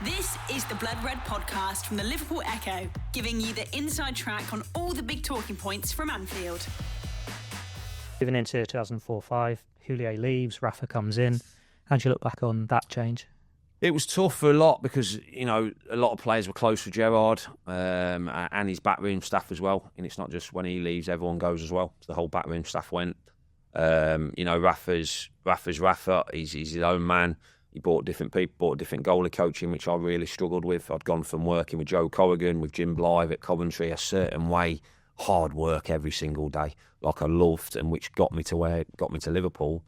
This is the Blood Red podcast from the Liverpool Echo, giving you the inside track on all the big talking points from Anfield. Moving into 2004-05, Julio leaves, Rafa comes in. How do you look back on that change? It was tough for a lot because, you know, a lot of players were close with Gerrard and his backroom staff as well. And it's not just when he leaves, everyone goes as well. The whole backroom staff went. You know, Rafa's Rafa. He's his own man. He bought different people, bought different goalie coaching, which I really struggled with. I'd gone from working with Joe Corrigan, with Jim Blythe at Coventry, a certain way, hard work every single day, like I loved, and which got me to where it got me to Liverpool,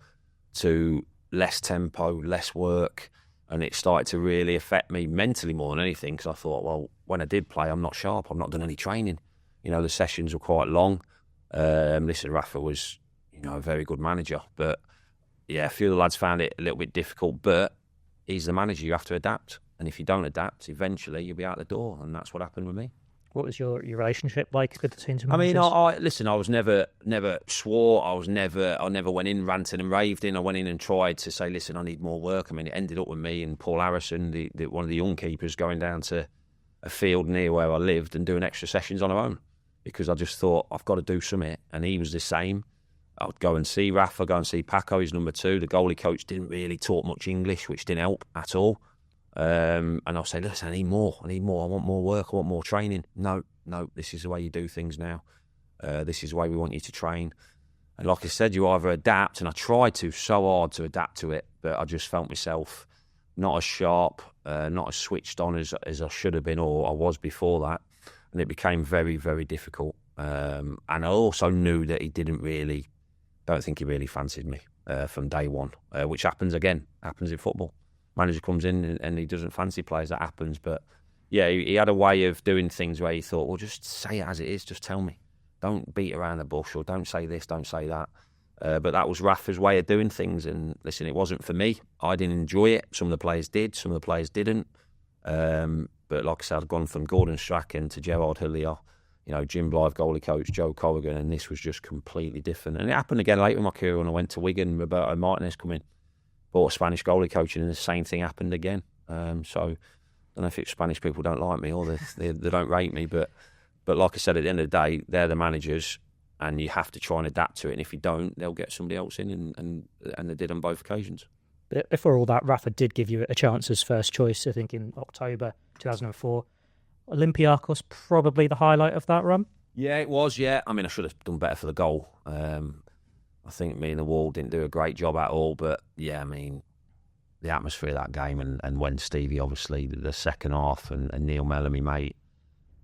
to less tempo, less work. And it started to really affect me mentally more than anything, because I thought, well, when I did play, I'm not sharp. I've not done any training. You know, the sessions were quite long. Listen, Rafa was, you know, a very good manager. But, yeah, a few of the lads found it a little bit difficult. But he's the manager. You have to adapt. And if you don't adapt, eventually you'll be out the door. And that's what happened with me. What was your relationship like with the teams? I mean, listen, I was never swore. I never went in ranting and raving. I went in and tried to say, listen, I need more work. I mean, it ended up with me and Paul Harrison, one of the young keepers, going down to a field near where I lived and doing extra sessions on our own, because I just thought, I've got to do something. And he was the same. I would go and see Rafa, go and see Paco, his number 2. The goalie coach didn't really talk much English, which didn't help at all. And I'll say, listen, I need more. I want more work. I want more training. No, this is the way you do things now. This is the way we want you to train. And like I said, you either adapt, and I tried so hard to adapt to it, but I just felt myself not as sharp, not as switched on as I should have been, or I was before that. And it became very, very difficult. And I also knew that don't think he really fancied me from day one, which happens in football. Manager comes in and he doesn't fancy players, that happens. But yeah, he had a way of doing things where he thought, well, just say it as it is, just tell me. Don't beat around the bush, or don't say this, don't say that. But that was Rafa's way of doing things. And listen, it wasn't for me. I didn't enjoy it. Some of the players did, some of the players didn't. But like I said, I'd gone from Gordon Strachan to Gerard Hillier, you know, Jim Blythe, goalie coach, Joe Corrigan, and this was just completely different. And it happened again later in my career when I went to Wigan, Roberto Martinez come in. Bought a Spanish goalie coaching, and the same thing happened again. So I don't know if it's Spanish people don't like me or they don't rate me, but like I said, at the end of the day, they're the managers, and you have to try and adapt to it. And if you don't, they'll get somebody else in, and they did on both occasions. But before all that, Rafa did give you a chance as first choice, I think, in October 2004. Olympiacos, probably the highlight of that run? Yeah, it was, yeah. I mean, I should have done better for the goal. I think me and the Wall didn't do a great job at all, but yeah, I mean, the atmosphere of that game, and when Stevie, obviously, the second half, and Neil Mellamy, mate,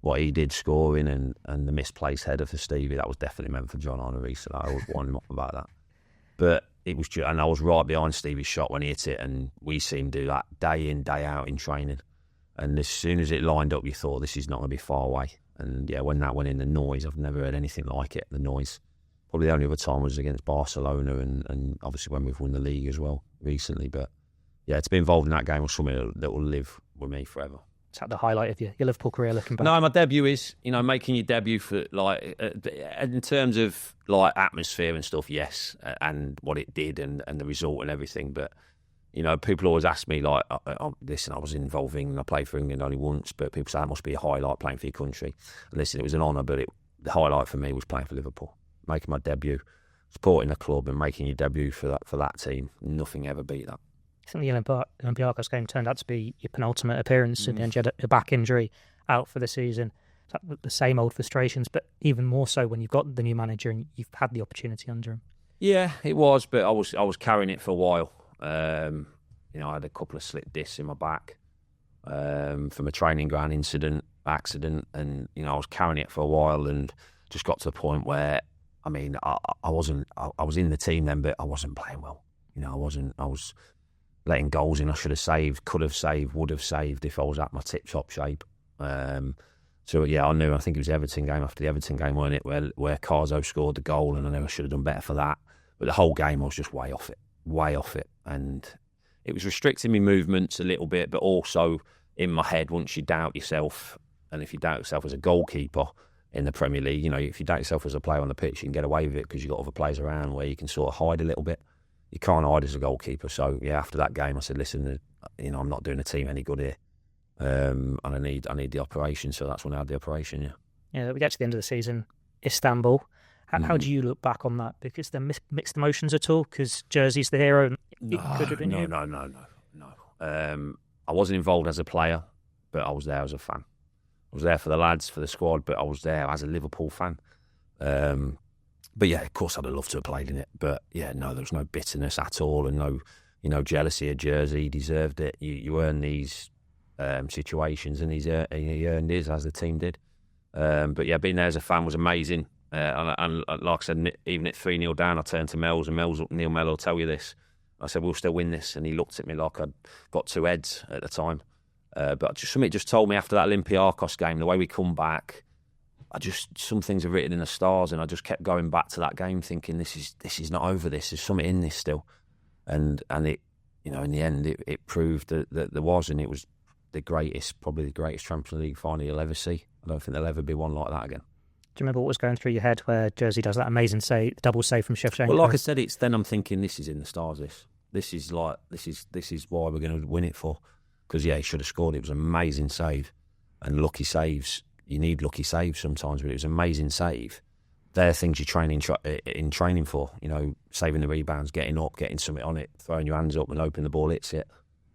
what he did scoring and the misplaced header for Stevie, that was definitely meant for John Arne Rees, and I always warned him off about that. But it was and I was right behind Stevie's shot when he hit it, and we seen him do that day in, day out in training. And as soon as it lined up, you thought, this is not going to be far away. And yeah, when that went in, the noise, I've never heard anything like it, the noise. Probably the only other time was against Barcelona, and obviously when we've won the league as well recently. But yeah, to be involved in that game was something that will live with me forever. Is that the highlight of your Liverpool career looking back? No, my debut is, you know, making your debut for, like, in terms of like atmosphere and stuff, yes, and what it did and the result and everything. But, you know, people always ask me, like, listen, I was involved in, I played for England only once, but people say that must be a highlight, playing for your country. And listen, it was an honour, but the highlight for me was playing for Liverpool. Making my debut, supporting the club and making your debut for that team. Nothing ever beat that. I think the Olympiacos game turned out to be your penultimate appearance, and you had a back injury, out for the season. The same old frustrations, but even more so when you've got the new manager and you've had the opportunity under him. Yeah, it was, but I was carrying it for a while. You know, I had a couple of slipped discs in my back from a training ground accident, and you know, I was carrying it for a while, and just got to the point where, I mean, I was in the team then, but I wasn't playing well. You know, I was letting goals in I should have saved, could have saved, would have saved if I was at my tip-top shape. So, yeah, I think it was the Everton game, after the Everton game, wasn't it, where Carzo scored the goal, and I know I should have done better for that. But the whole game, I was just way off it. And it was restricting me movements a little bit, but also in my head, once you doubt yourself, and if you doubt yourself as a goalkeeper in the Premier League, you know, if you doubt yourself as a player on the pitch, you can get away with it because you've got other players around where you can sort of hide a little bit. You can't hide as a goalkeeper. So, yeah, after that game, I said, listen, you know, I'm not doing the team any good here. and I need the operation. So that's when I had the operation. Yeah. Yeah, we get to the end of the season, Istanbul. How do you look back on that? Because there mixed emotions at all? Because Jersey's the hero, and it could have been you. No. I wasn't involved as a player, but I was there as a fan. I was there for the lads, for the squad, but I was there as a Liverpool fan. But yeah, of course, I'd have loved to have played in it. But yeah, no, there was no bitterness at all, and no, jealousy of Jersey. He deserved it. You earn these situations, and he earned his, as the team did. But yeah, being there as a fan was amazing. And like I said, even at 3-0 down, I turned to Mel's, and Neil Mel will tell you this. I said, we'll still win this. And he looked at me like I'd got two heads at the time. But something just told me after that Olympiacos game, the way we come back, some things are written in the stars, and I just kept going back to that game thinking, this is not over, there's something in this still. And it, in the end, it proved that there was, and it was probably the greatest Champions League final you'll ever see. I don't think there'll ever be one like that again. Do you remember what was going through your head where Jersey does that amazing double save from Shevchenko? Well, like I said, then I'm thinking, this is in the stars. This is why we're going to win it for. Because yeah, he should have scored. It was an amazing save, and lucky saves. You need lucky saves sometimes, but it was an amazing save. They're things you train in training for. Saving the rebounds, getting up, getting something on it, throwing your hands up, and hoping the ball hits it.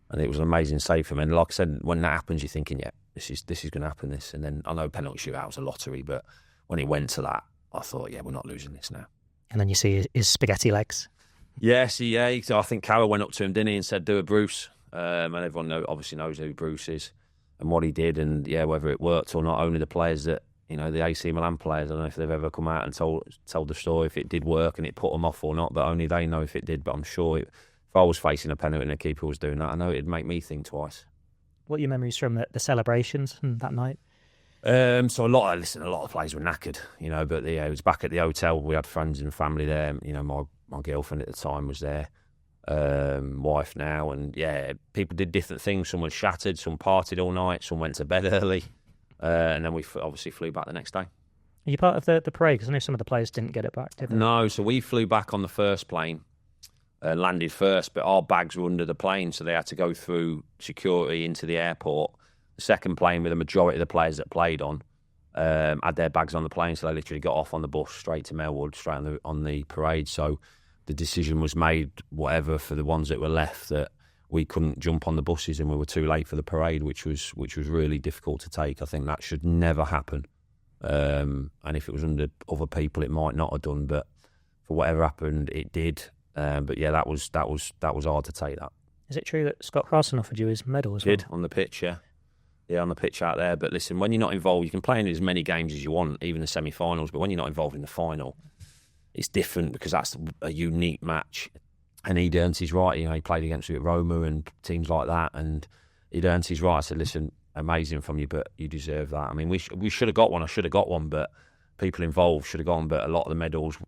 And it was an amazing save for him. And like I said, when that happens, you're thinking, yeah, this is going to happen. And then I know penalty shootout was a lottery, but when it went to that, I thought, yeah, we're not losing this now. And then you see his spaghetti legs. Yes, yeah. I think Carroll went up to him, didn't he, and said, "Do it, Bruce." And everyone obviously knows who Bruce is and what he did, and yeah, whether it worked or not. Only the players that the AC Milan players, I don't know if they've ever come out and told the story if it did work and it put them off or not. But only they know if it did. But I'm sure if I was facing a penalty and the keeper was doing that, I know it'd make me think twice. What are your memories from the celebrations that night? So a lot of players were knackered, but it was back at the hotel. We had friends and family there. My girlfriend at the time was there, wife now, and yeah, people did different things. Some were shattered, some partied all night, some went to bed early, and then we obviously flew back the next day. Are you part of the parade? Because I know some of the players didn't get it back, did they? No, so we flew back on the first plane, landed first, but our bags were under the plane, so they had to go through security into the airport. The second plane, with the majority of the players that played on, had their bags on the plane, so they literally got off on the bus straight to Melwood, straight on the parade. So the decision was made, whatever, for the ones that were left, that we couldn't jump on the buses and we were too late for the parade, which was really difficult to take. I think that should never happen. And if it was under other people, it might not have done. But for whatever happened, it did. But yeah, that was hard to take. That. Is it true that Scott Carson offered you his medal as well? Did on the pitch, yeah. Yeah, on the pitch out there. But listen, when you're not involved, you can play in as many games as you want, even the semi-finals. But when you're not involved in the final, it's different because that's a unique match. And he'd earned his right. He played against you at Roma and teams like that, and he'd earned his right. I said, listen, amazing from you, but you deserve that. I mean, we should have got one. I should have got one, but people involved should have gone. But a lot of the medals,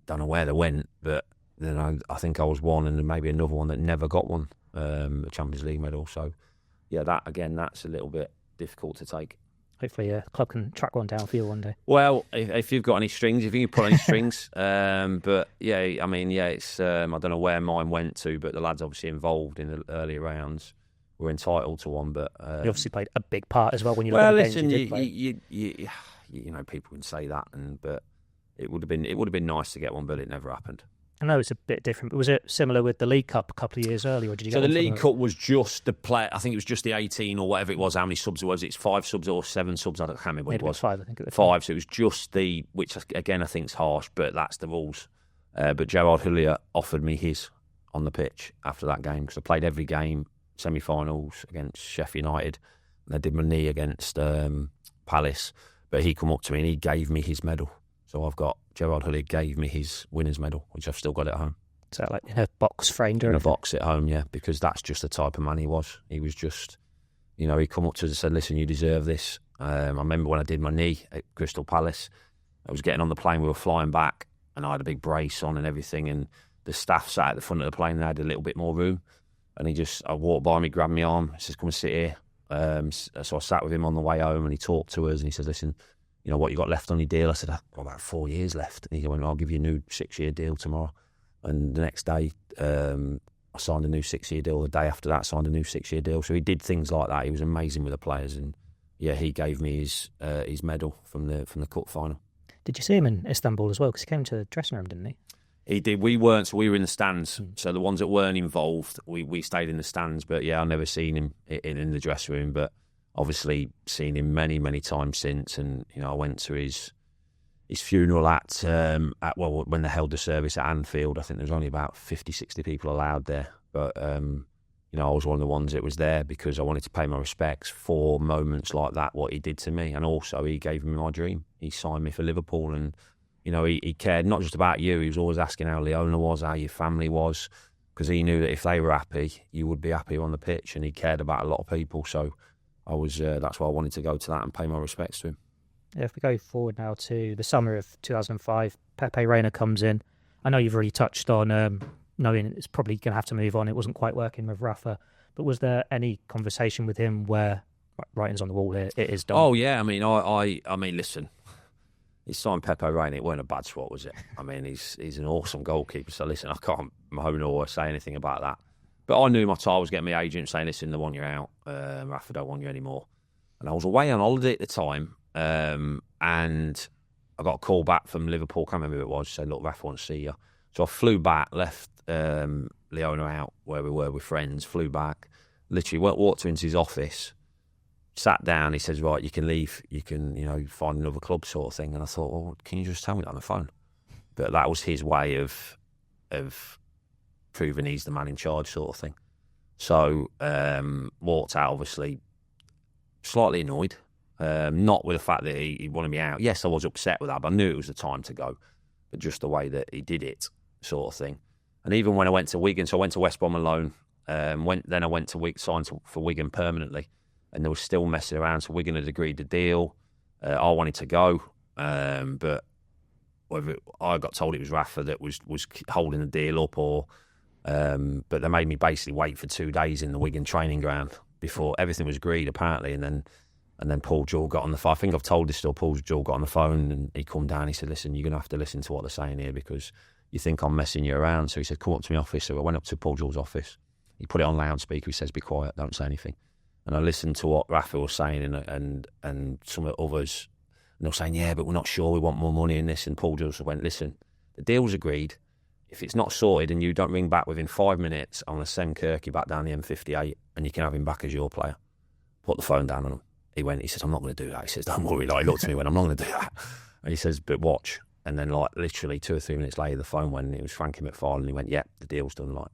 don't know where they went. But I think I was one, and maybe another one that never got one, a Champions League medal. So. Yeah, that's a little bit difficult to take. Hopefully a club can track one down for you one day. Well, if you've got any strings, if you can pull any strings. But yeah, I mean, yeah, it's I don't know where mine went to, but the lads obviously involved in the earlier rounds were entitled to one. But you obviously played a big part as well when you look at the games you did play. People can say that, but it would have been nice to get one, but it never happened. I know it's a bit different, but was it similar with the League Cup a couple of years earlier? Or did you get the League Cup was just the play. I think it was just the 18 or whatever it was. How many subs it was? It's 5 subs or 7 subs. I can't remember what it was. 5, I think. 5. So it was just which again I think is harsh, but that's the rules. But Gerard Houllier offered me his on the pitch after that game because I played every game, semi-finals against Sheffield United, and I did my knee against Palace. But he come up to me and he gave me his medal. So Gerard Houllier gave me his winner's medal, which I've still got at home. So like in a box framed or in a box at home, yeah, because that's just the type of man he was. He was just, he come up to us and said, listen, you deserve this. I remember when I did my knee at Crystal Palace, I was getting on the plane, we were flying back, and I had a big brace on and everything, and the staff sat at the front of the plane and they had a little bit more room. And I walked by me, grabbed my arm, he says, come and sit here. So I sat with him on the way home and he talked to us and he said, listen, what you got left on your deal? I said, I've got about 4 years left. And he went, I'll give you a new 6-year deal tomorrow. And the next day, I I signed a new 6-year deal. The day after that, I signed a new 6-year deal. So he did things like that. He was amazing with the players, and yeah, he gave me his medal from the cup final. Did you see him in Istanbul as well? Because he came to the dressing room, didn't he? He did. We weren't, so we were in the stands. So the ones that weren't involved, we stayed in the stands. But yeah, I've never seen him in the dressing room, but obviously seen him many, many times since. And you know, I went to his funeral at when they held the service at Anfield. I think there was only about 50, 60 people allowed there. But you know, I was one of the ones that was there because I wanted to pay my respects for moments like that, what he did to me, and also he gave me my dream. He signed me for Liverpool, and you know, he cared not just about you. He was always asking how Leona was, how your family was, because he knew that if they were happy, you would be happy on the pitch, and he cared about a lot of people. So I was that's why I wanted to go to that and pay my respects to him. Yeah, if we go forward now to the summer of 2005, Pepe Reina comes in. I know you've already touched on knowing it's probably going to have to move on. It wasn't quite working with Rafa, but was there any conversation with him where writing's on the wall here, it is done? Oh yeah, I mean, listen. He signed Pepe Reina. It weren't a bad swap, was it? I mean, he's an awesome goalkeeper. So listen, I can't moan or say anything about that. But I knew my time was getting my agent saying, listen, they want you out. Rafa don't want you anymore. And I was away on holiday at the time, and I got a call back from Liverpool. Can't remember who it was. Said, look, Rafa wants to see you. So I flew back, left Leona out where we were with friends. Flew back, literally walked into his office. Sat down, he says, right, you can leave, you can, you know, find another club sort of thing. And I thought, well, can you just tell me that on the phone? But that was his way of proving he's the man in charge sort of thing. So walked out, obviously, slightly annoyed, not with the fact that he wanted me out. Yes, I was upset with that, but I knew it was the time to go. But just the way that he did it sort of thing. And even when I went to Wigan, so I went to West Brom on loan, then I went to signed for Wigan permanently. And they were still messing around, so Wigan had agreed the deal. I wanted to go, but whether I got told it was Rafa that was holding the deal up, or but they made me basically wait for 2 days in the Wigan training ground before everything was agreed, apparently. And then Paul Jewell got on the phone. I think I've told this still. Paul Jewell got on the phone and he come down. He said, "Listen, you're going to have to listen to what they're saying here because you think I'm messing you around." So he said, "Come up to my office." So I went up to Paul Jewell's office. He put it on loudspeaker. He says, "Be quiet, don't say anything." And I listened to what Rafa was saying and some of the others. And they were saying, yeah, but we're not sure. We want more money in this. And Paul Jewell went, listen, the deal's agreed. If it's not sorted and you don't ring back within 5 minutes, I'm going to send Kirky back down the M58 and you can have him back as your player. Put the phone down on him. He says, I'm not going to do that. He says, don't worry. Like, he looked at me and went, I'm not going to do that. And he says, but watch. And then like literally 2 or 3 minutes later, the phone went and it was Frankie McFarlane. He went, yeah, the deal's done. Like,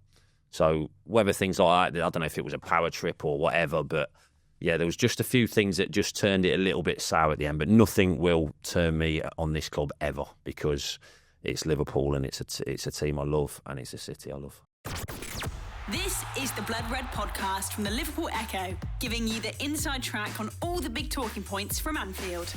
so whether things like that, I don't know if it was a power trip or whatever, but yeah, there was just a few things that just turned it a little bit sour at the end, but nothing will turn me on this club ever because it's Liverpool and it's a team I love and it's a city I love. This is the Blood Red podcast from the Liverpool Echo, giving you the inside track on all the big talking points from Anfield.